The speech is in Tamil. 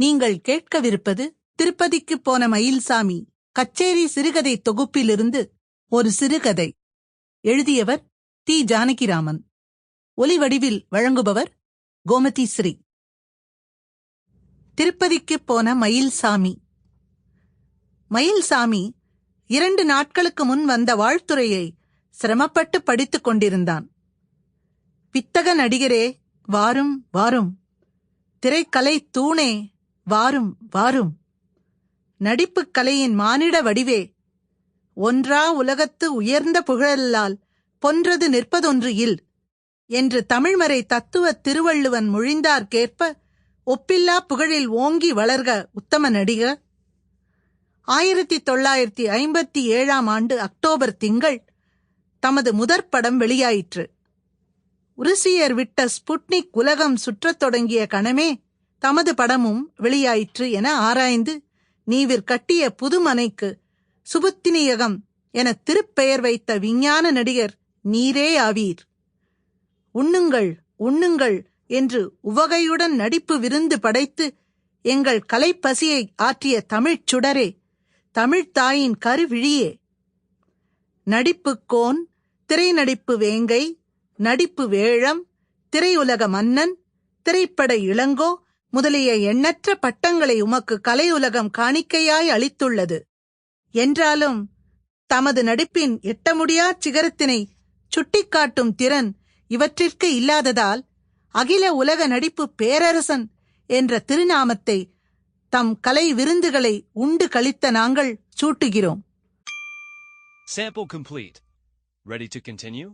நீங்கள் கேட்கவிருப்பது திருப்பதிக்குப் போன மயில்சாமி கச்சேரி சிறுகதை தொகுப்பிலிருந்து ஒரு சிறுகதை. எழுதியவர் தி. ஜானகிராமன். ஒலிவடிவில் வழங்குபவர் கோமதி ஸ்ரீ. திருப்பதிக்குப் போன மயில்சாமி. மயில்சாமி 2 நாட்களுக்கு முன் வந்த வாழ்த்துரையை சிரமப்பட்டு படித்துக் கொண்டிருந்தான். வித்தக நடிகரே, வாரும் வாரும். திரைக்கலை தூணே, வாரும் வாரும். நடிப்புக் கலையின் மானிட வடிவே, ஒன்றா உலகத்து உயர்ந்த புகழல்லால் பொன்றது நிற்பதொன்று இல் என்று தமிழ்மறை தத்துவ திருவள்ளுவன் மொழிந்தார்க்கேற்ப ஒப்பில்லா புகழில் ஓங்கி வளர்க உத்தம நடிகர். 1957 அக்டோபர் திங்கள் தமது முதற்படம் வெளியாயிற்று. உருசியர் விட்ட ஸ்புட்னிக் உலகம் சுற்றத் தொடங்கிய கணமே தமது படமும் வெளியாயிற்று என ஆராய்ந்து நீவிற் கட்டிய புதுமனைக்கு சுபுத்தினியகம் என திருப்பெயர் வைத்த விஞ்ஞான நடிகர் நீரே ஆவீர். உண்ணுங்கள் உண்ணுங்கள் என்று உவகையுடன் நடிப்பு விருந்து படைத்து எங்கள் கலைப்பசியை ஆற்றிய தமிழ்ச் சுடரே, தமிழ்த்தாயின் கருவிழியே. நடிப்புக்கோன், திரை நடிப்பு வேங்கை, நடிப்பு வேழம், திரையுலக மன்னன், திரைப்பட இளங்கோ முதலிய எண்ணற்ற பட்டங்களை உமக்கு கலையுலகம் காணிக்கையாய் அளித்துள்ளது. என்றாலும் தமது நடிப்பின் எட்டமுடியா சிகரத்தினை சுட்டிக்காட்டும் திறன் இவற்றிற்கு இல்லாததால் அகில உலக நடிப்பு பேரரசன் என்ற திருநாமத்தை தம் கலை விருந்துகளை உண்டு கழித்த நாங்கள் சூட்டுகிறோம். Sample complete. Ready to continue?